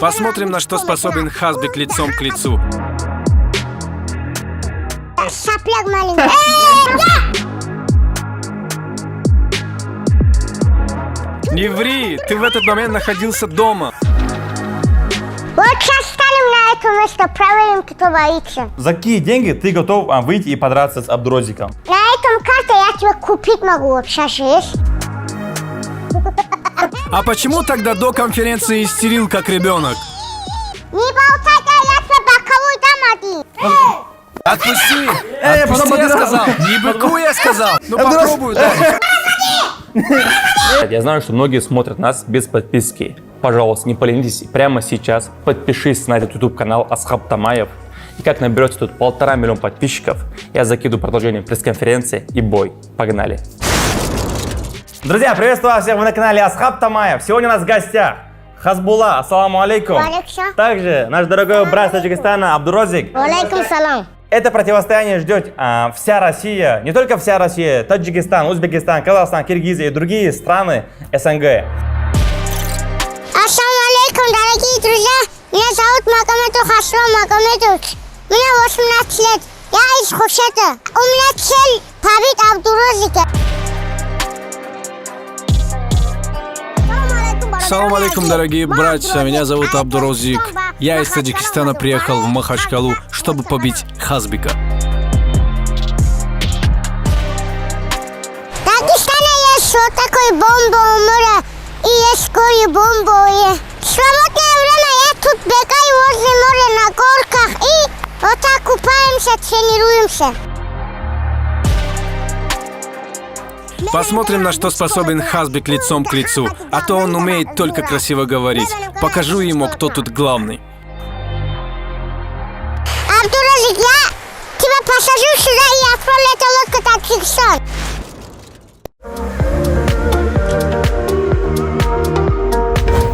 Посмотрим, на что способен Хазбик лицом к лицу. Сопляк маленький. Не ври, ты в этот момент находился дома. Вот сейчас станем на это место, проверим, кто боится. За какие деньги ты готов выйти и подраться с Абдурозиком? На этом карте я тебе купить могу, вообще же есть. А почему тогда до конференции истерил как ребенок? Не болтай, я тебе боковую дам один. Отпусти! потом Отпусти, я подрался. сказал! Не быку, я сказал! Ну попробуй, да. Я знаю, что многие смотрят нас без подписки. Пожалуйста, не поленитесь, прямо сейчас подпишись на этот YouTube-канал Асхаб Тамаев. И как наберете тут 1,5 миллиона подписчиков, я закидываю продолжение пресс-конференции и бой. Погнали! Друзья, приветствую вас всех, вы на канале Асхаб Тамаев. Сегодня у нас в гостях Хазбулла, ассаламу алейкум. Алейкум. Также наш дорогой брат Таджикистана Абдурозик. Алейкум салам. Это противостояние ждет вся Россия, не только вся Россия, Таджикистан, Узбекистан, Казахстан, Киргизия и другие страны СНГ. Ассаламу алейкум, дорогие друзья. Меня зовут Магомедов Хаслан Магомедович. Мне 18 лет. Я из Хушета. У меня цель побить Абдурозика. Салам алейкум, дорогие братья, меня зовут Абдурозик. Я из Таджикистана приехал в Махачкалу, чтобы побить Хазбика. В Дагестане есть вот такой бомба море и есть горе бомбовые. В свободное время я тут бегаю возле моря на горках и вот так купаемся, тренируемся. Посмотрим, на что способен Хазбик лицом к лицу. А то он умеет только красиво говорить. Покажу ему, кто тут главный. Абдурозик, я тебя посажу сюда и отправлю эту лодку в Таджикистан.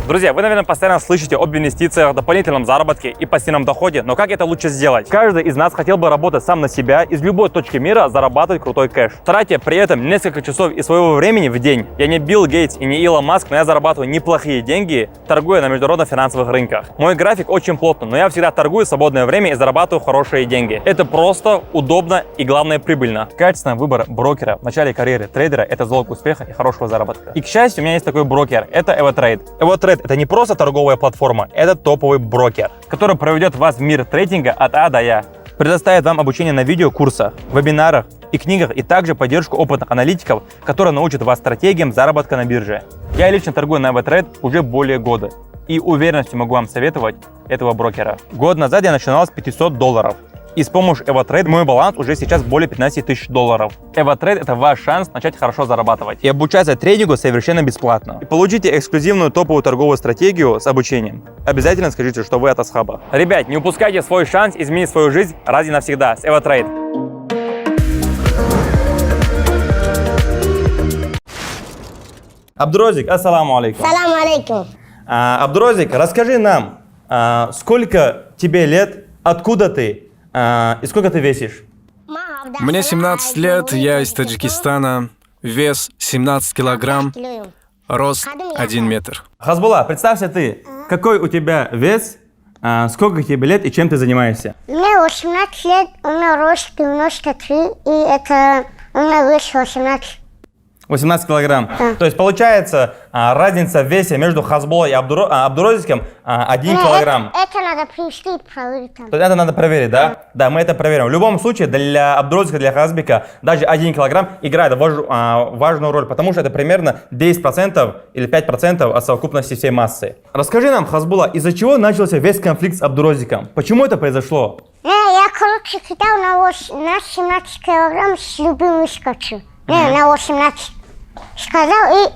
Друзья, вы, наверное, постоянно слышите об инвестициях, дополнительном заработке и пассивном доходе, но как это лучше сделать? Каждый из нас хотел бы работать сам на себя, из любой точки мира зарабатывать крутой кэш. Тратя при этом несколько часов из своего времени в день. Я не Билл Гейтс и не Илон Маск, но я зарабатываю неплохие деньги, торгуя на международных финансовых рынках. Мой график очень плотный, но я всегда торгую в свободное время и зарабатываю хорошие деньги. Это просто, удобно и, главное, прибыльно. Качественный выбор брокера в начале карьеры трейдера – это залог успеха и хорошего заработка. И, к счастью, у меня есть такой брокер – это EvoTrade. EvoTrade – это не просто торговая платформа, это топовый брокер, который проведет вас в мир трейдинга от А до Я. Предоставит вам обучение на видеокурсах, вебинарах и книгах, и также поддержку опытных аналитиков, которые научат вас стратегиям заработка на бирже. Я лично торгую на EvoTrade уже более года и уверенностью могу вам советовать этого брокера. Год назад я начинал с $500. И с помощью EvoTrade мой баланс уже сейчас более $15 тысяч. EvoTrade – это ваш шанс начать хорошо зарабатывать и обучаться трейдингу совершенно бесплатно. И получите эксклюзивную топовую торговую стратегию с обучением. Обязательно скажите, что вы от Асхаба. Ребят, не упускайте свой шанс изменить свою жизнь раз и навсегда с EvoTrade. Абдурозик, ассаламу алейкум. Салам алейкум. Абдурозик, расскажи нам, сколько тебе лет, откуда ты и сколько ты весишь? Мне 17 лет, я из Таджикистана. Вес 17 килограмм, рост 1 метр. Хазбулла, представься ты, какой у тебя вес, сколько тебе лет и чем ты занимаешься? Мне 18 лет, у меня рост 93, и это у меня вес 18. 18 килограмм. То есть получается разница в весе между Хазбуллой и Абдурозиком 1 килограмм. Это надо привести и проверить там. То есть это надо проверить, да? Да, мы это проверим. В любом случае, для Абдурозика, для Хазбика даже 1 килограмм играет важную роль, потому что это примерно 10% или 5% от совокупности всей массы. Расскажи нам, Хазбулла, из-за чего начался весь конфликт с Абдурозиком? Почему это произошло? Я, короче, кидал на 17 килограмм с любым выскочил. На 18. Сказал, и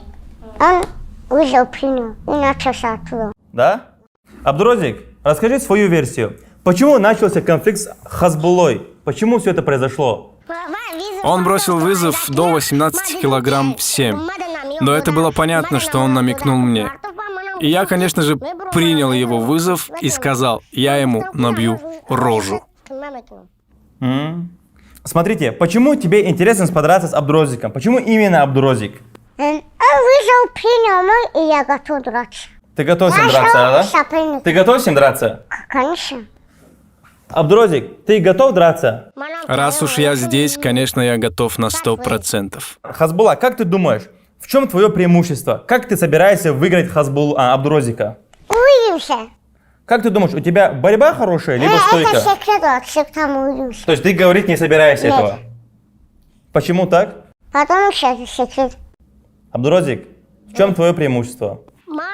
он вызов принял и начался оттуда. Да? Абдурозик, расскажи свою версию. Почему начался конфликт с Хазбуллой? Почему все это произошло? Он бросил вызов до 18 килограмм в 7. Но это было понятно, что он намекнул мне. И я, конечно же, принял его вызов и сказал, я ему набью рожу. Смотрите, почему тебе интересно подраться с Абдурозиком? Почему именно Абдурозик? Он вызов принял мой, и я готов драться. Ты готов с ним драться, да? Соперник. Ты готов с ним драться? Конечно. Абдурозик, ты готов драться? Раз уж я здесь, конечно, я готов на 100%. Хазбулла, как ты думаешь, в чем твое преимущество? Как ты собираешься выиграть Абдурозика? Увидимся. Как ты думаешь, у тебя борьба хорошая, либо Это стойка? секрет, вот всех там увидимся. То есть ты говорить не собираешься Нет. этого? Почему так? Потому что это секрет. Абдурозик, в чем твое преимущество?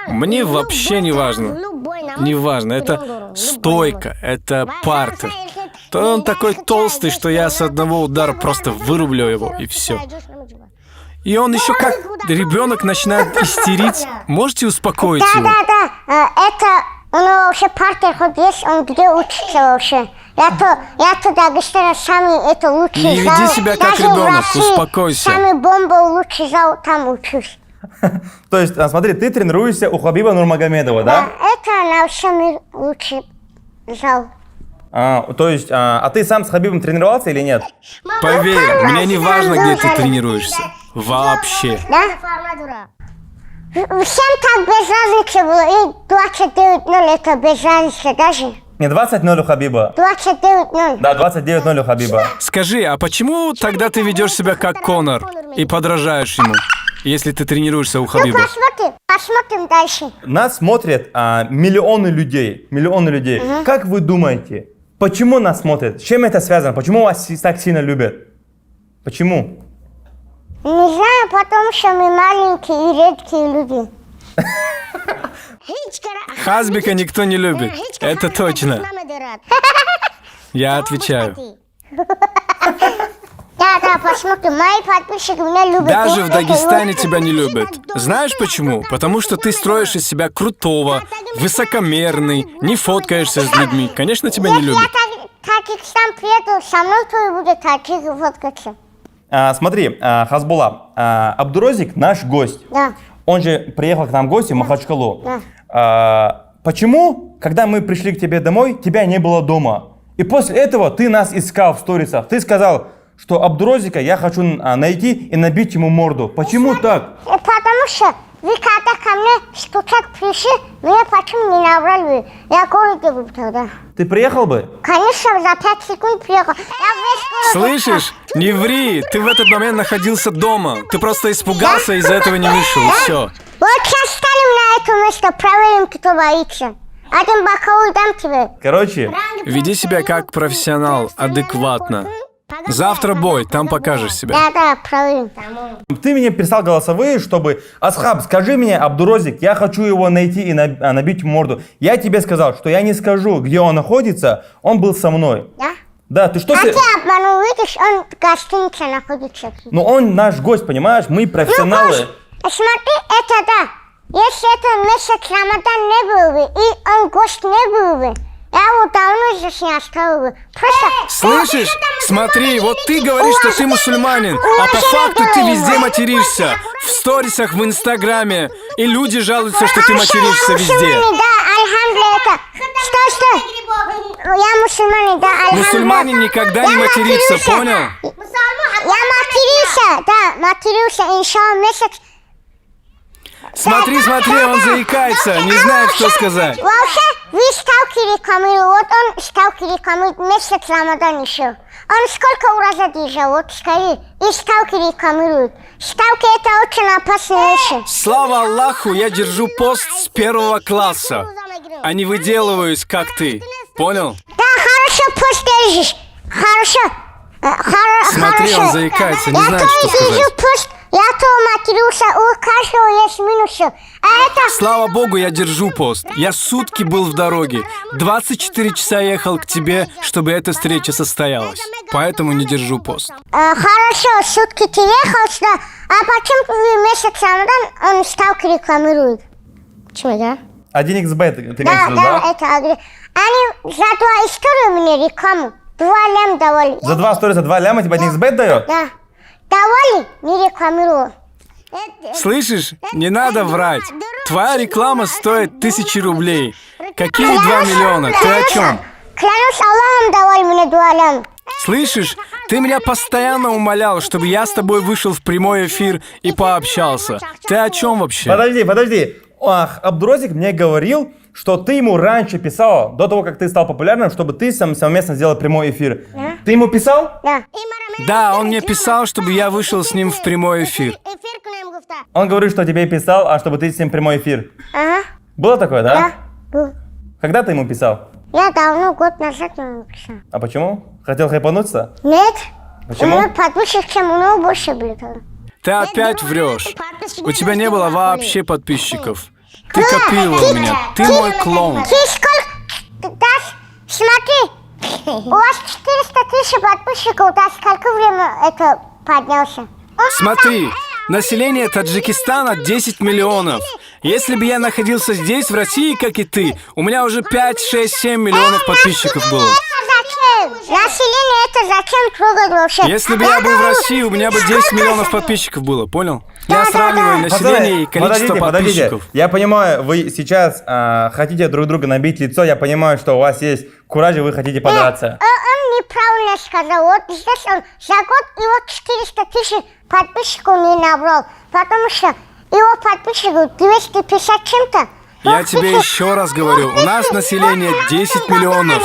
Мне вообще не важно. Не важно, это стойка, это партер. То он такой толстый, что я с одного удара просто вырублю его, и все. И он еще как ребенок начинает истерить. Можете успокоить его? Да. Это у него вообще партер хоть есть, он где учится вообще? Я-то Дагестана самый это лучший Не зал. веди себя как Даже в ребенок, России успокойся. Самый бомба лучший зал, там учусь. То есть, смотри, ты тренируешься у Хабиба Нурмагомедова, да? Это на всем мире лучший зал. То есть, ты сам с Хабибом тренировался или нет? Поверь, мне не важно, где ты тренируешься. Вообще. Да? Всем так без разницы было. И 29-0 это без разницы даже. Не 20-0 у Хабиба. 29-0. Да, 29-0 у Хабиба. Скажи, а почему тогда ты ведешь себя как Конор и подражаешь ему, если ты тренируешься у Хабиба? Посмотрим дальше. Нас смотрят миллионы людей. Как вы думаете, почему нас смотрят? С чем это связано? Почему вас так сильно любят? Почему? Не знаю, потому что мы маленькие и редкие люди. Хазбика никто не любит, это точно. Я отвечаю. Да, посмотрим. Мои подписчики меня любят. Даже в Дагестане тебя не любят. Знаешь почему? Потому что ты строишь из себя крутого, высокомерный, не фоткаешься с людьми. Конечно, тебя не Если любят. я Таджикистан приеду, со мной то и будет Таджик фоткаться. Смотри, Хазбулла, Абдурозик наш гость. Да. Он же приехал к нам в гости в Махачкалу. Да. Почему, когда мы пришли к тебе домой, тебя не было дома? И после этого ты нас искал в сторисах. Ты сказал, что Абдурозика я хочу найти и набить ему морду. Почему так? Потому что вы когда ко мне стучать пришли, меня почему не набрали? Я в городе был тогда. Ты приехал бы? Конечно, за 5 секунд приехал. Я весь город Слышишь? Не ври, ты в этот момент находился дома. Ты просто испугался, из-за этого не вышел, и все. Вот сейчас станем на это место, проверим, кто боится. Один боковой дам тебе. Короче, Веди себя как профессионал, адекватно. Завтра бой, там покажешь себя. Да, проверим. ты мне писал голосовые, чтобы Асхаб, скажи мне, Абдурозик, я хочу его найти и набить ему морду. Я тебе сказал, что я не скажу, где он находится, он был со мной. Да? Да, ты что... А ты обманул, видишь, он в гостинице находится. Ну он наш гость, понимаешь, мы профессионалы. Смотри, это да. Если это месяц Рамадан не был бы, и он гость не был бы, я его давно здесь не оставил бы. Просто... Слышишь? Смотри, вот ты говоришь, что ты мусульманин, а по факту ты везде материшься. В сторисах, в Инстаграме. И люди жалуются, что ты материшься везде. Да, альхамдулилlah. Стой. Я мусульманин, да, альхамдулилlah. Мусульманин никогда не матерится, понял? Я матерился, иншалла, месяц. Смотри, он заикается, не знает, что сказать. Вообще, вы ставки рекламируете, вот он ставки рекламирует, месяц Рамадан еще. Он сколько ураза держал, вот скажи, и ставки рекламирует. Ставки это очень опасная вещь. Слава Аллаху, я держу пост с 1 класса, а не выделываюсь, как ты. Понял? Да, хорошо пост держишь, хорошо. Смотри, он заикается, не знает, что сказать. Я то матерился, у каждого есть минусы. А это... Слава богу, я держу пост. Я сутки был в дороге. 24 часа ехал к тебе, чтобы эта встреча состоялась. Поэтому не держу пост. Хорошо, сутки ты ехал сюда, а почему в месяц Рамадан он ставки рекламирует? Почему, да? 1xbet, ты имеешь в виду, Да, это агрессия. Они за 2 истории мне рекламу 2 лям давали. За 2 сториса 2 ляма тебе 1xbet дает? Да. Давали, не рекламирую. Слышишь? Не надо врать. Твоя реклама стоит 1000 рублей. Какие 2 миллиона? Ты о чем? Клянусь Аллахом, давали мне 2 лям. Слышишь? Ты меня постоянно умолял, чтобы я с тобой вышел в прямой эфир и пообщался. Ты о чем вообще? Подожди. Ах, Абдурозик мне говорил, что ты ему раньше писал, до того, как ты стал популярным, чтобы ты совместно сделал прямой эфир. Ты ему писал? Да. Да, он мне писал, чтобы я вышел с ним в прямой эфир. Он говорит, что тебе писал, а чтобы ты с ним прямой эфир. Ага. Было такое, да? Да. Был. Когда ты ему писал? Я давно, год назад ему писал. А почему? Хотел хайпануться? Нет. Почему? У меня подписчиков много больше были. Ты опять врешь. У тебя не было вообще подписчиков. Ты копировал меня. Ты мой клоун. Ты сколько дашь? Смотри, у вас 400 тысяч подписчиков, да сколько время это поднялся? Смотри, население Таджикистана 10 миллионов. Если бы я находился здесь, в России, как и ты, у меня уже 5, 6, 7 миллионов подписчиков было. Зачем? Население это зачем трогать вообще? Если бы я был в России, у меня бы 10 миллионов подписчиков было, понял? Я сравниваю население и количество подписчиков. Я понимаю, вы сейчас хотите друг друга набить лицо, я понимаю, что у вас есть кураж, и вы хотите подраться. Он неправильно сказал. Вот здесь он за год его 400 тысяч подписчиков не набрал, потому что его подписчиков 250 чем-то. Я тебе еще раз говорю, у нас население 10 миллионов,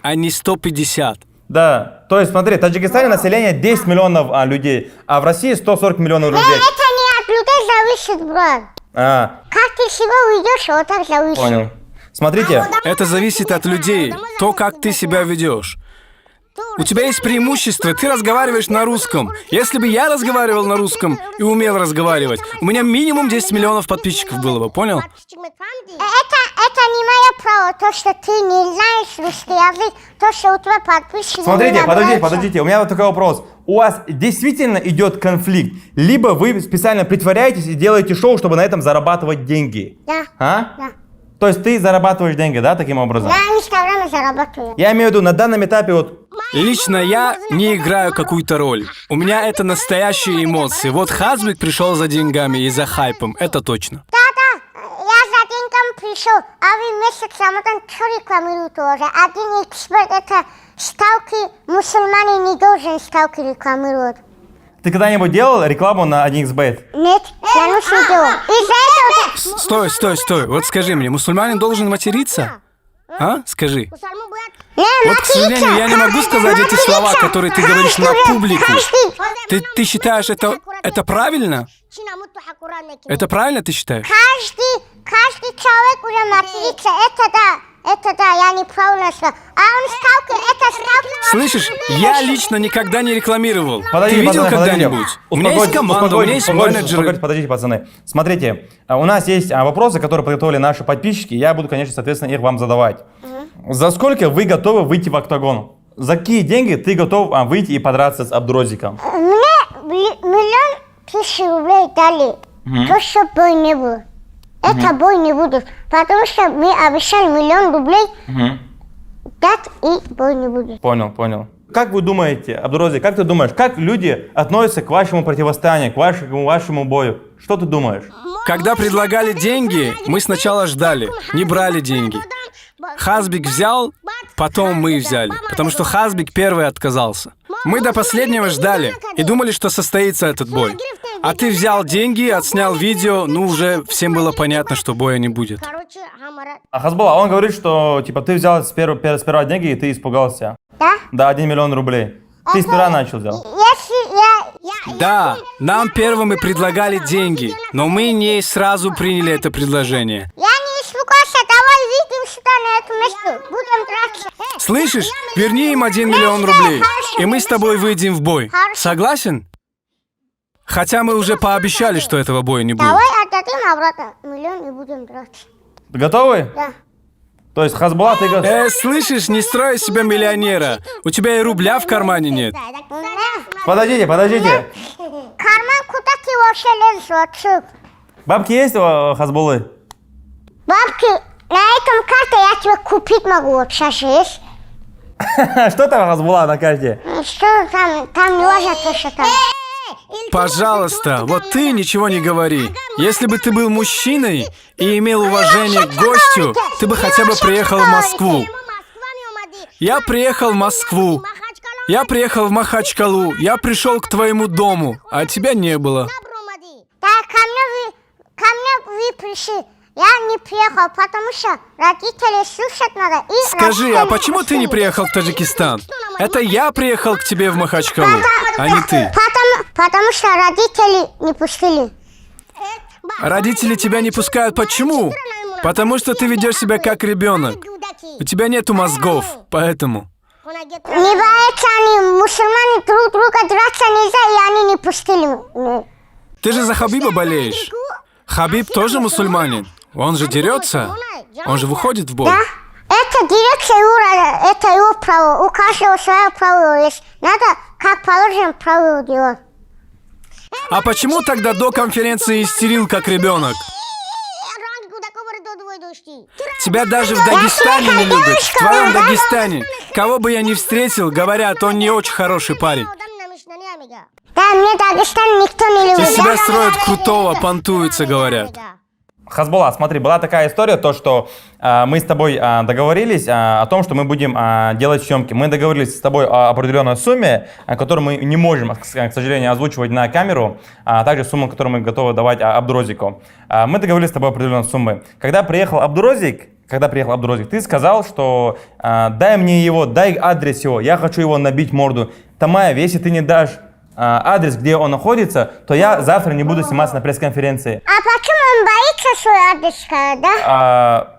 а не 150. Да, то есть смотри, в Таджикистане население 10 миллионов людей, а в России 140 миллионов людей. Это не от людей зависит, брат. Как ты себя ведешь, вот так зависит. Понял. Смотрите, Это зависит от людей, то, как ты себя ведешь. У тебя есть преимущество, ты разговариваешь на русском. Если бы я разговаривал на русском и умел разговаривать, у меня минимум 10 миллионов подписчиков было бы, понял? Это не мое право, то, что ты не знаешь русский язык, то, что у тебя подписчики смотрите, не набираются. подождите, у меня вот такой вопрос. У вас действительно идет конфликт, либо вы специально притворяетесь и делаете шоу, чтобы на этом зарабатывать деньги? Да. А? Да. То есть ты зарабатываешь деньги, да, таким образом? На Инстаграме зарабатываю. Я имею в виду, на данном этапе вот... Лично я не играю какую-то роль. У меня это настоящие эмоции. Вот Хазбик пришел за деньгами и за хайпом, это точно. Да, я за деньгами пришел, а вы месяц Рамадан что рекламируете уже? Один эксперт, это ставки, мусульмане не должен ставки рекламировать. Ты когда-нибудь делал рекламу на 1xbet? Нет, я не делал. Из-за этого... Стой. Вот скажи мне, мусульманин должен материться? А? Скажи. Не, Вот, к сожалению, я не могу сказать эти слова, которые ты говоришь на публику. Ты считаешь, это правильно? Это правильно ты считаешь? Каждый человек уже матерится, это да, я неправильно сказал. А он ставки, это ставки... Слышишь, я лично никогда не рекламировал. Подождите, Ты видел пацаны, когда-нибудь? У меня есть команда, у меня есть менеджеры. Подождите, пацаны. Смотрите, у нас есть вопросы, которые подготовили наши подписчики. Я буду, конечно, соответственно, их вам задавать. За сколько вы готовы выйти в октагон? За какие деньги ты готов выйти и подраться с Абдурозиком? Мне 1 000 000 рублей дали, то, чтобы бой не было. Это бой не будет, потому что мы обещали 1 000 000 рублей дать и бой не будет. Понял. Как вы думаете, Абдурозик, как ты думаешь, как люди относятся к вашему противостоянию, к вашему бою? Что ты думаешь? Когда предлагали деньги, мы сначала ждали, не брали деньги. Хазбик взял, потом мы взяли, потому что Хазбик первый отказался. Мы до последнего ждали и думали, что состоится этот бой. А ты взял деньги, отснял видео, уже всем было понятно, что боя не будет. А Хазбулла, он говорит, что типа ты взял сперва деньги и ты испугался. Да? Да, 1 000 000 рублей. Ты сперва начал взял. Да, нам первым и предлагали деньги, но мы не сразу приняли это предложение. Я не испугался, давай выйдем сюда на это место, будем драться. Слышишь? Верни им 1 000 000 рублей, и мы с тобой выйдем в бой. Согласен? Хотя мы уже пообещали, что этого боя не будет. Давай отдадим обратно 1 000 000 и будем драться. Готовы? Да. То есть Хазбулла, ты готов? Слышишь, не строй из себя миллионера. У тебя и рубля в кармане нет. Подождите. Карман куда ты вообще лезешь, отцу? Бабки есть у Хазбуллы? Бабки, на этом карте я тебе купить могу, вот сейчас есть. Что там Хазбулла на карте? Что там не важно то, что там. Пожалуйста, вот ты ничего не говори. Если бы ты был мужчиной и имел уважение к гостю, ты бы хотя бы приехал в Москву. Я приехал в Москву. Я приехал в Махачкалу. Я пришел к твоему дому, а тебя не было. Да, ко мне вы пришли. Я не приехал, потому что родители слушать надо. И Скажи, а родители почему ты не пустили. приехал в Таджикистан? Это я приехал к тебе в Махачкалу, а не ты. Потому что родители не пустили. Родители тебя не пускают. Почему? Потому что ты ведешь себя как ребенок. У тебя нету мозгов, поэтому. Не боятся они, мусульмане друг друга драться нельзя, и они не пустили. Ты же за Хабиба болеешь. Хабиб тоже мусульманин. Он же дерется. Он же выходит в бой. Да? Это дирекция Юра, это его право. У каждого свое право есть. Надо, как положено, правило делать. А почему тогда до конференции истерил как ребенок? Тебя даже в Дагестане не любят. В твоем Дагестане. Кого бы я ни встретил, говорят, он не очень хороший парень. Да, мне Дагестан никто не любит. Из себя строят крутого, понтуются, говорят. Хазбулла, смотри, была такая история, то, что мы с тобой договорились о том, что мы будем делать съемки. Мы договорились с тобой о определенной сумме, которую мы не можем, к сожалению, озвучивать на камеру, а также сумму, которую мы готовы давать Абдурозику. Мы договорились с тобой о определенной сумме. Когда приехал Абдурозик, ты сказал, что дай мне его, дай адрес его, я хочу его набить морду. Тамаев, если ты не дашь адрес, где он находится, то я завтра не буду сниматься на пресс-конференции. А почему он боится свой адрес сказать, да?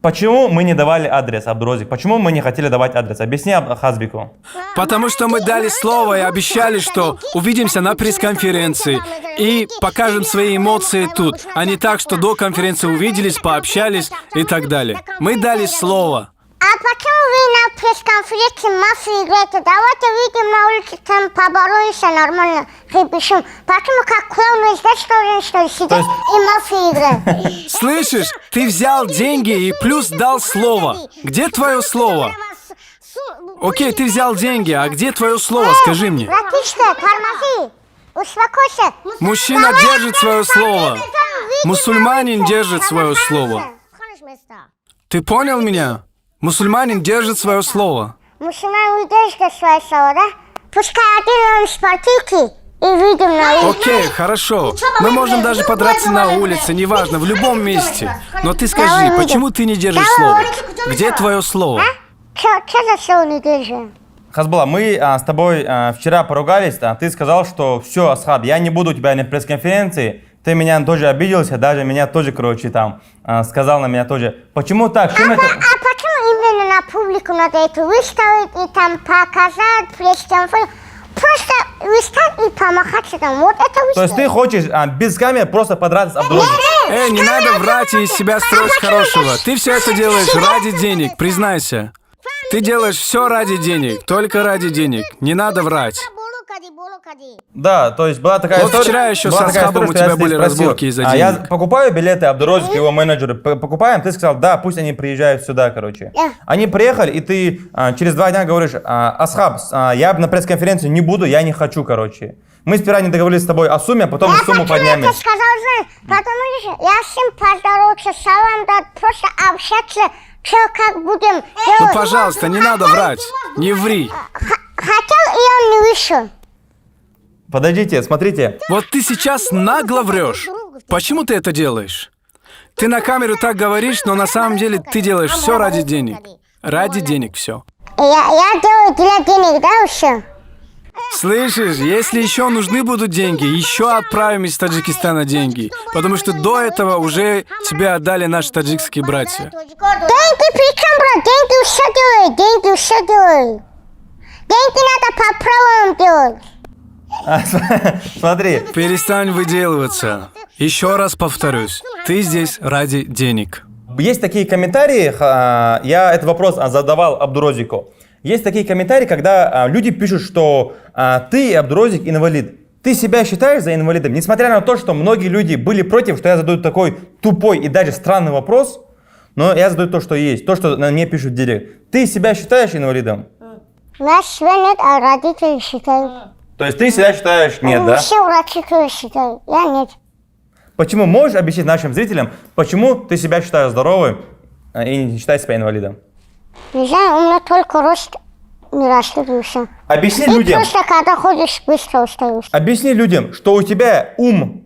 Почему мы не давали адрес, Абдурозик? Почему мы не хотели давать адрес? Объясни Хазбику. Потому что мы дали слово и обещали, что увидимся на пресс-конференции и покажем свои эмоции тут, а не так, что до конференции увиделись, пообщались и так далее. Мы дали слово. А почему вы на пресс-конференции мафию играете? Давайте выйдем на улицу, там поборемся нормально, припишем. Почему как клоуны здесь что ли сидят и мафию играют? Слышишь, ты взял деньги и плюс дал слово. Где твое слово? Окей, ты взял деньги, а где твое слово, скажи мне? Братишка, тормози, успокойся. Мужчина держит свое слово. Мусульманин держит свое слово. Ты понял меня? Мусульманин держит свое слово. Мусульмане держат свое слово, да? Пускай один он с партийки и выйдем на улицу. Окей, хорошо. Мы можем даже подраться на улице, неважно, в любом месте. Но ты скажи, почему ты не держишь слово? Где твое слово? Что за слово не держим? Хазбулла, мы с тобой вчера поругались, ты сказал, что все, Асхаб, я не буду у тебя на пресс-конференции, ты меня тоже обиделся, даже меня тоже, короче, там, сказал на меня тоже. Почему так? Чем это? А почему именно на публику надо это выставить и там показать, пресс-конференцию? Просто выставить и помахаться там, вот это выставить. То есть ты хочешь без камеры просто подраться с Абдурозиком? Не надо врать и из себя строить хорошего. Ты все это делаешь ради денег, признайся. Ты делаешь все ради денег, только ради денег. Не надо врать. Да, то есть была такая Вот история. вчера еще была с такая Асхабом у история, тебя что я были спросил, разборки из-за Я денег. покупаю билеты, Абдурозик и его менеджеры покупаем, ты сказал, да, пусть они приезжают сюда, короче. Да. Они приехали, и ты через 2 дня говоришь, Асхаб, я на пресс-конференцию не буду, я не хочу, короче. Мы сперва не договорились с тобой о сумме, а потом сумму подняли. Я сказал, знаешь, потому что я с ним поздоровался, салам дать, просто общаться, что как будем делать. Ну, пожалуйста, не надо врать. Не ври. Хотел, и он не вышел. Подождите, смотрите. Вот ты сейчас нагло врешь. Почему ты это делаешь? Ты на камеру так говоришь, но на самом деле ты делаешь все ради денег. Ради денег все. Я делаю для денег, да, все? Слышишь, если еще нужны будут деньги, еще отправим из Таджикистана деньги. Потому что до этого уже тебе отдали наши таджикские братья. Деньги при чем, брат? Деньги все делают, деньги все делают. Деньги надо по правилам делать. Смотри. Перестань выделываться. Еще раз повторюсь, ты здесь ради денег. Есть такие комментарии, я этот вопрос задавал Абдурозику. Есть такие комментарии, когда люди пишут, что ты, Абдурозик, инвалид. Ты себя считаешь за инвалидом? Несмотря на то, что многие люди были против, что я задаю такой тупой и даже странный вопрос, но я задаю то, что есть, то, что на мне пишут в директ. Ты себя считаешь инвалидом? У нас себя нет, а родители считают. То есть ты себя считаешь нет, да? Все врачи тоже считают, я нет. Почему? Можешь объяснить нашим зрителям, почему ты себя считаешь здоровым и не считаешь себя инвалидом? Не знаю, у меня только рост не растет и все. Объясни И людям. просто когда ходишь, быстро устаешь. Объясни людям, что у тебя ум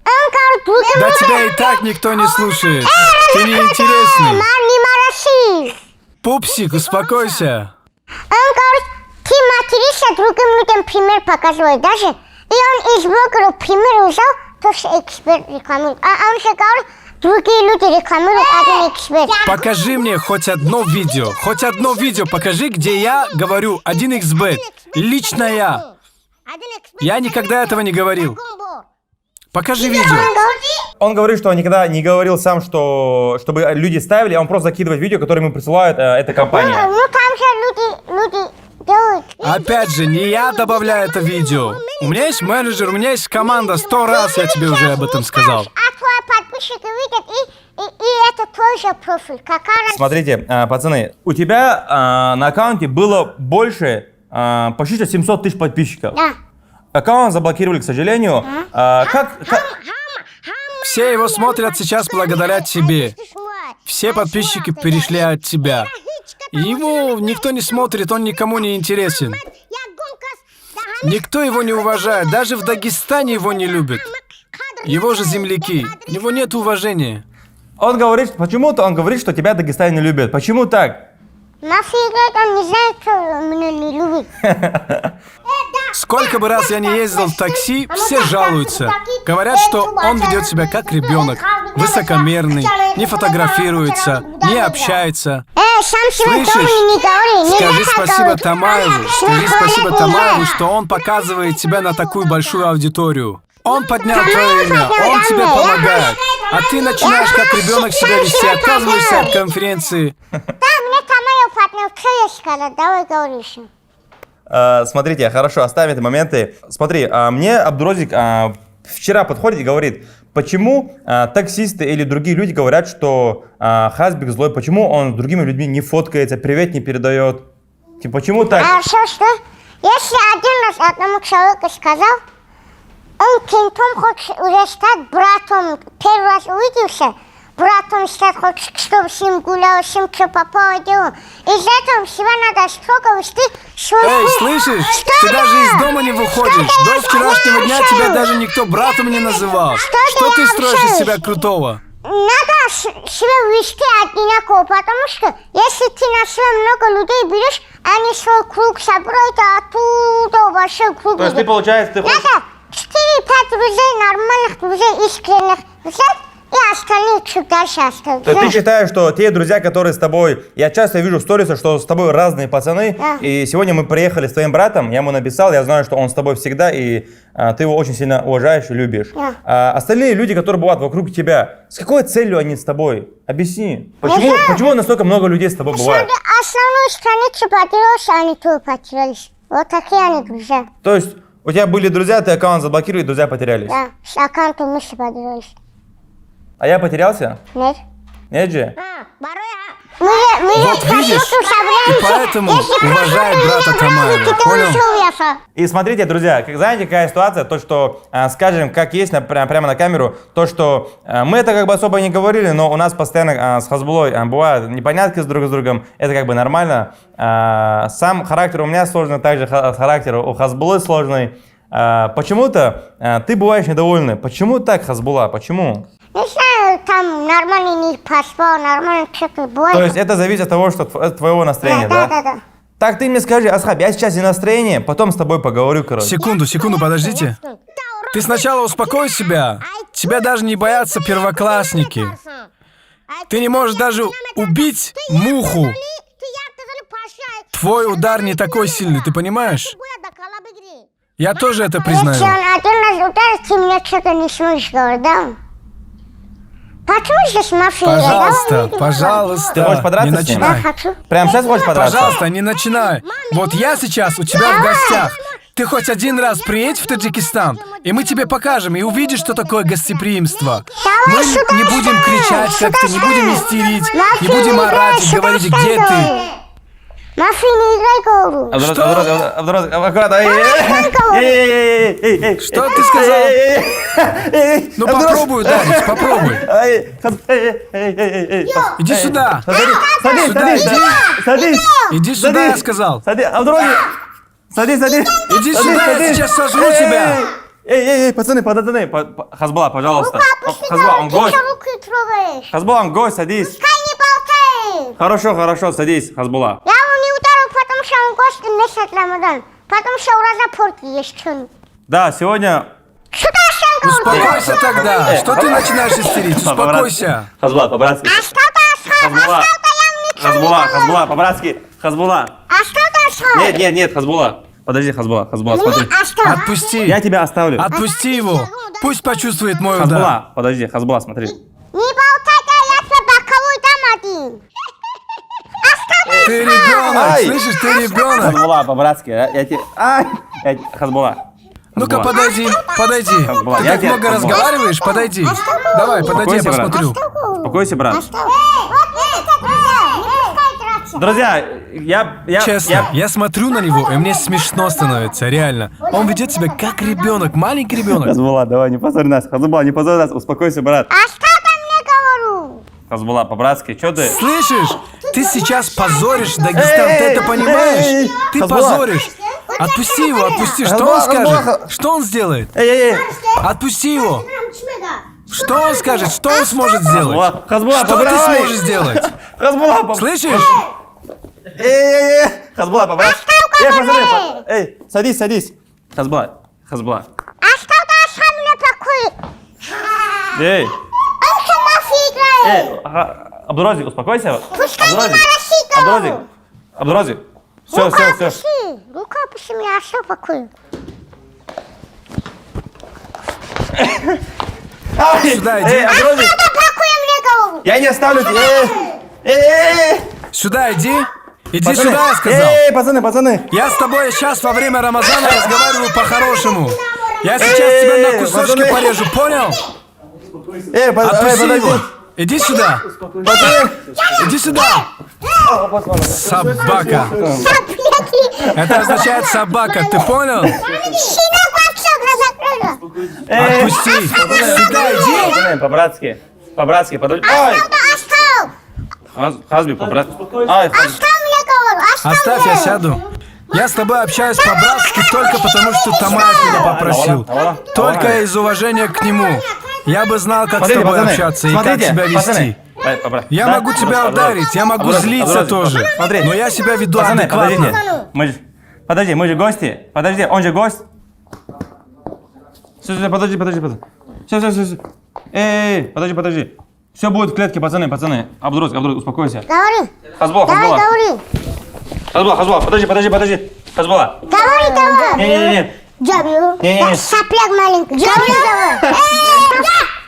Он говорит, другим Да людям... тебя и так никто не слушает. Ты неинтересный. Не мараши. Пупсик, успокойся. Он говорит, ты материшься, другим людям пример показывай даже. И он из блогера пример взял, то, что эксперт рекламирует. А он же говорит, другие люди рекламируют, один эксперт. Покажи мне хоть одно видео покажи, где я говорю 1xbet. Лично я. Я никогда этого не говорил. Покажи видео. Он говорит, что он никогда не говорил сам, что чтобы люди ставили, а он просто закидывает видео, которые ему присылает эта компания. Ну там же люди делают. Опять же, не я добавляю это видео. У меня есть менеджер, у меня есть команда. 100 раз я тебе уже об этом сказал. А твои подписчики видят, и это тоже профиль. Смотрите, пацаны, у тебя на аккаунте было больше, почти 700 тысяч подписчиков. Да. Аккаунт заблокировали, к сожалению. Все его смотрят сейчас благодаря тебе. Все подписчики перешли от тебя. Его никто не смотрит, он никому не интересен. Никто его не уважает, даже в Дагестане его не любят. Его же земляки, у него нет уважения. Он говорит, почему-то он говорит, что тебя Дагестане не любят. Почему так? Мафия играет, он не знает, кто меня не любит. Сколько бы раз я не ездил в такси, все жалуются. Говорят, что он ведет себя как ребенок, высокомерный, не фотографируется, не общается. Сам себе Слышишь? дома не говори. Скажи спасибо Тамаеву, что он показывает тебя на такую большую аудиторию. Он поднял твое имя, он тебе помогает. А ты начинаешь как ребенок себя вести, отказываешься от конференции. Да, мне Тамаев поднял, что я сказала, давай говоришь. Смотрите, хорошо, оставим эти моменты. Смотри, мне Абдурозик вчера подходит и говорит, почему таксисты или другие люди говорят, что Хазбик злой, почему он с другими людьми не фоткается, привет не передает. Типа, почему так? А что? Если один раз одному человеку сказал, он кентом хочет уже стать братом, первый раз увиделся, братом стать хочет, чтобы с ним гулял, с ним что попало делал. Из этого всего надо строго вести свой... Эй, слышишь? Ты даже из дома не выходишь. До вчерашнего дня тебя даже никто братом не называл. Что ты строишь из себя крутого? Надо себя вести одинаково, потому что если ты на себя много людей берешь, они свой круг собирают, а оттуда большой круг. То есть ты, получается, ты хочешь... Надо 4-5 друзей, нормальных друзей, искренних взять, и остальные чуть дальше оставить. То есть ты считаешь, что те друзья, которые с тобой... Я часто вижу в сторисах, что с тобой разные пацаны. Да. И сегодня мы приехали с твоим братом, я ему написал, я знаю, что он с тобой всегда, и ты его очень сильно уважаешь и любишь. Да. А остальные люди, которые бывают вокруг тебя, с какой целью они с тобой? Объясни. Почему настолько много людей с тобой бывает? Основную страницу потерялся, они тоже потерялись. Вот такие они друзья. То есть у тебя были друзья, ты аккаунт заблокировал, и друзья потерялись. Да, с аккаунтом мы все потерялись. А я потерялся? Нет? Нет же? Вот видишь, и поэтому уважай брата Тамаева, понял? И смотрите, друзья, знаете, какая ситуация, то, что, скажем, как есть, прямо на камеру, то, что мы это как бы особо не говорили, но у нас постоянно с Хазбулой бывают непонятки с другом, это как бы нормально. Сам характер у меня сложный, также характер у Хазбулы сложный. Почему-то ты бываешь недовольный. Почему так, Хазбула? Почему? Не знаю, там нормально не поспал, нормально что-то бывает. То есть это зависит от того, что от твоего настроения, да? Да. Так ты мне скажи, Асхаб, я сейчас не настроение, потом с тобой поговорю, короче. Секунду, подождите. Ты сначала успокой себя. Тебя даже не боятся первоклассники. Ты не можешь даже убить муху. Твой удар не такой сильный, ты понимаешь? Я тоже это признаю. Если он один раз ударит, ты мне что-то не сможешь говорить, да? Почему здесь мафия? Пожалуйста, Ты хочешь подраться не с ним? Да, начинай. хочу. Прям сейчас хочешь подраться? Пожалуйста, не начинай. Вот я сейчас у тебя в гостях. Ты хоть один раз приедь в Таджикистан, и мы тебе покажем, и увидишь, что такое гостеприимство. Мы не будем кричать как-то, не будем истерить, не будем орать и говорить, где ты. Мафия, не играй говорю. Аккуратно. Что ты сказал? Ну попробуй ударить, попробуй. Иди сюда. Садись. Иди сюда, я сказал. Садись. Иди сюда, я сейчас сожру тебя. Эй, пацаны, пацаны. Хазбула, пожалуйста. Хазбула, он гость. руки трогаешь. Хазбула, он гость, садись. Пускай не болтает. Хорошо, садись, Хазбула. Я его не ударил, потому что он гость месяц Рамадан. Потому что у Разапорки есть что. Да, сегодня... Что ты останка? Успокойся тогда. Что ты начинаешь истерить? Успокойся. Хазбула, по-братски. А что ты оставил? Хазбула, по-братски. Хазбула. А что ты оставил? Нет, Хазбула. Подожди, Хазбула, смотри. А что? Отпусти. Я тебя оставлю. Отпусти его. Пусть почувствует мой удар. Хазбула, подожди, Хазбула, смотри. Не болтай, а я тебе боковой дам один. Ты ребенок, Ай. слышишь, ты ребенок. Хазбула, по-братски. Я тебе... Хазбула. Ну-ка, подойди. Хазбула, Ты я так тебе- много Хазбула. разговариваешь, подойди. Давай, подойди, я Успокойся, брат. посмотрю. Успокойся, брат. Вот это, друзья, не пускай драться. Друзья, я... Честно, я смотрю на него, и мне смешно становится, реально. Он ведет себя как ребенок, маленький ребенок. Хазбула, давай, не позорь нас. Хазбула, не позорь нас. Успокойся, брат. А что там мне говорю? Хазбула, по-братски, что ты? Слышишь? Ты сейчас позоришь Дагестан, ты это понимаешь? Ты Хазбула. позоришь. Отпусти его, отпусти. Что Хазбула, он скажет? Хазбула. Что он сделает? Эй. Отпусти его. Что он скажет? Что он сможет сделать? Хазбула, Что ты сможешь сделать? Хазбула, Слышишь? Хазбула, по-братски. Пацаны, эй, садись. Хазбула. А что ты оставил мне покой? Эй, Он сама играет. Абдуразик, успокойся. Пускай не марашит его. Абдуразик. Все. Рука опусти меня, а что покой? Сюда иди. Абдуразик. Что покой мне говорю? Я не оставлю тебя. Сюда иди. Иди сюда, я сказал. Пацаны. Я с тобой сейчас во время Рамазана разговариваю по-хорошему. Я сейчас тебя на кусочки пацаны. порежу, понял? Отпусти Подожди. его. Иди сюда. Пацаны. Иди сюда. Собака. Это означает собака, ты понял? Щенок вообще закрыла. Отпусти. Сюда иди. Пацаны, по-братски, подожди. А что ты оставил? Хазби, по-братски. А что мне говорю? А что Оставь, я сяду. Я с тобой общаюсь по-братски только потому, что Тамаев меня попросил. Только из уважения к нему. Я бы знал, как с тобой общаться и как себя вести. Я могу тебя ударить, я могу злиться тоже. Но я себя веду адекватно. Подожди, мы же гости. Подожди, он же гость. Все, подожди. Все. Эй, подожди. Все будет в клетке, пацаны. Абдурозик, успокойся. Говори. Хазбула. Говори. Хазбула, подожди. Хазбула. Говори. Не. Джабю. Не. Сопляк маленький. Джабю.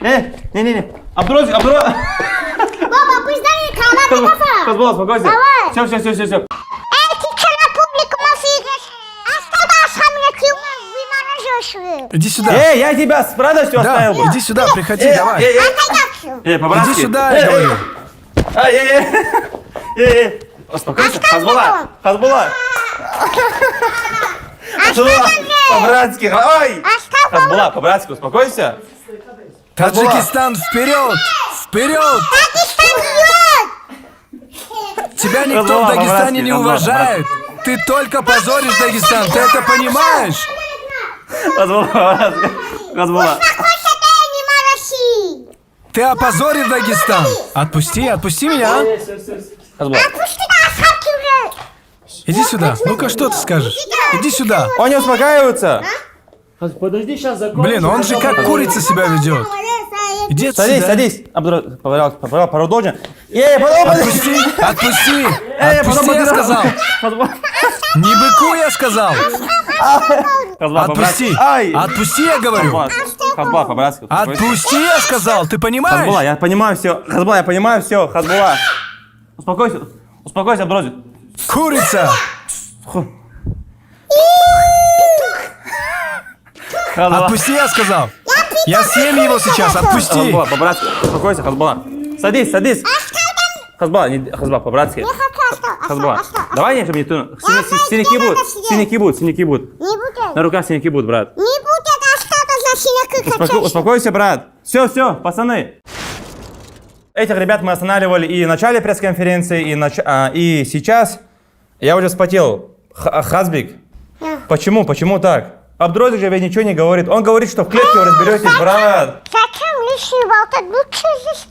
Не. Абдурозик. Баба, пусть дай кровать. Хазбула, успокойся. Давай. Все. Эй, ты что на публику мафигаешь? А что ты оставил? Ты выманажешь. Иди сюда. Эй, я тебя с радостью Да, оставил бы. иди сюда, приходи, давай. Эй, по-братски. Иди сюда, я говорю. Эй. Успокойся, Хазбула. По-братски. Ой. Хазбула, по-братски, успокойся. Таджикистан, вперед! Вперед! Тебя никто Хазбула, в Дагестане по-братски, не Хазбула, уважает. Ты только позоришь Дагестан, ты это понимаешь? Хазбула, по-братски. Хазбула. Успокойся, ты не мараши. Ты опозорил Дагестан. Отпусти меня. а? Хазбула. Пусти на осадки уже. Иди сюда. Ну-ка, что ты скажешь? Иди сюда. Он не успокаивается. Подожди, сейчас закончим. Блин, он же как курица себя ведет. Иди отсюда. Садись. Пожалуйста, продолжим. Эй, подожди. Отпусти. Отпусти, я сказал. Не быку, я сказал. Отпусти. Отпусти, я говорю. Хазбула, по-братски. Отпусти, я сказал. Ты Хазбула, понимаешь? я понимаю все. Хазбула, я понимаю все. Хазбула. Успокойся, Абдурозик. Курица. Хазбула. Отпусти, я сказал. Я съем его сейчас. Отпусти. Хазбула, по-братски. Успокойся, Хазбула. Садись. Хазбула, по-братски. Хазбула. Давай, чтобы не ту. Синяки будут. Не будет. На руках синяки будут, брат. Не будет, а что это за синяки качаешь? Успокойся, брат. Все, пацаны. Этих ребят мы останавливали и в начале пресс-конференции, и сейчас. Я уже вспотел. Хазбик. Почему так? Абдурозик же ведь ничего не говорит. Он говорит, что в клетке вы разберетесь, брат. Зачем лишний болтать? Лучше здесь...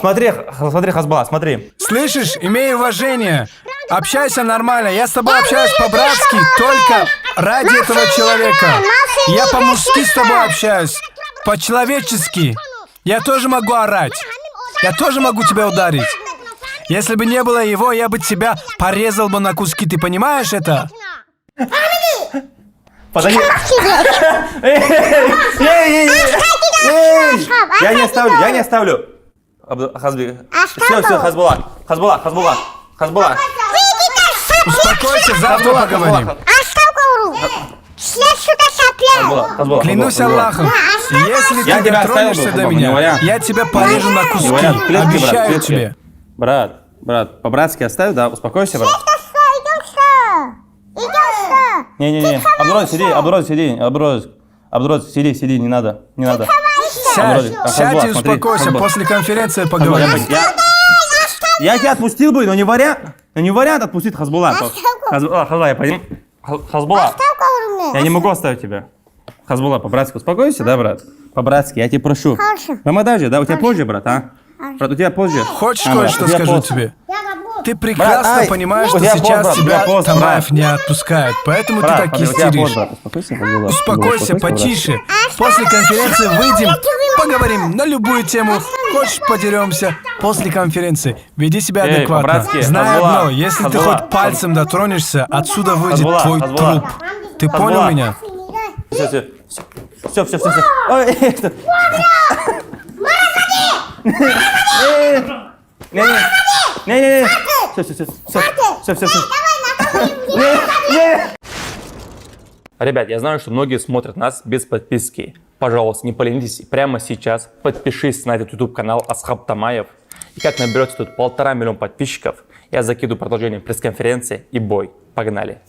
Смотри, Хазбала, смотри. Слышишь, имей уважение. Общайся нормально. Я с тобой общаюсь по-братски, только ради этого человека. Я по-мужски с тобой общаюсь. По-человечески. Я тоже могу орать. Я тоже могу тебя ударить. Если бы не было его, я бы тебя порезал бы на куски. Ты понимаешь это? Подожди. Я не оставлю. Хазби. Все, Хазбала. Успокойся, завтра поговорим. Оставь говорю. Все сюда сопля. Клянусь Аллахом, если Я ты тебя дотронешься оставил бы, до не меня, вариант. я тебя порежу на куски. Обещаю тебе. Брат, по-братски оставь, да, успокойся, брат. Идем что? Идем что? Не, Абдурозик, сиди, не надо. Сядь, Хазбала, сядь и смотри, успокойся, Хазбала. после конференции поговорим. Я тебя отпустил бы, но не вариант отпустить Хазбула. Хазбула, я пойду. Хазбула, Оставь говорю мне. я не могу оставить тебя. Хазбула, по-братски успокойся, да, брат? По-братски, я тебя прошу. Хорошо. Рамадан же, да, у тебя позже, брат, а? Брат, у тебя позже. Хочешь А, брат, кое-что у тебя скажу позже. тебе? Я работаю. Ты прекрасно ай, понимаешь, у что тебя сейчас пост, тебя брат, Тамаев брат. не отпускает, поэтому ты Брат, так у тебя позже, истеришь. брат. Успокойся, Хазбула. Успокойся, потише. После конференции выйдем, поговорим на любую тему. Хочешь, подеремся. После конференции веди себя Эй, адекватно. по-братски, Знай Хазбула, одно, если ты Хазбула. хоть пальцем дотронешься, отсюда выйдет Хазбула, твой Хазбула. труп. Ты понял Хазбула. меня? Все. Ой, это... Не. Все. Ребят, я знаю, что многие смотрят нас без подписки. Пожалуйста, не поленитесь, прямо сейчас подпишись на этот YouTube канал Асхаб Тамаев. И как наберется тут 1,5 миллиона подписчиков, я закидываю продолжение пресс-конференции и бой. Погнали!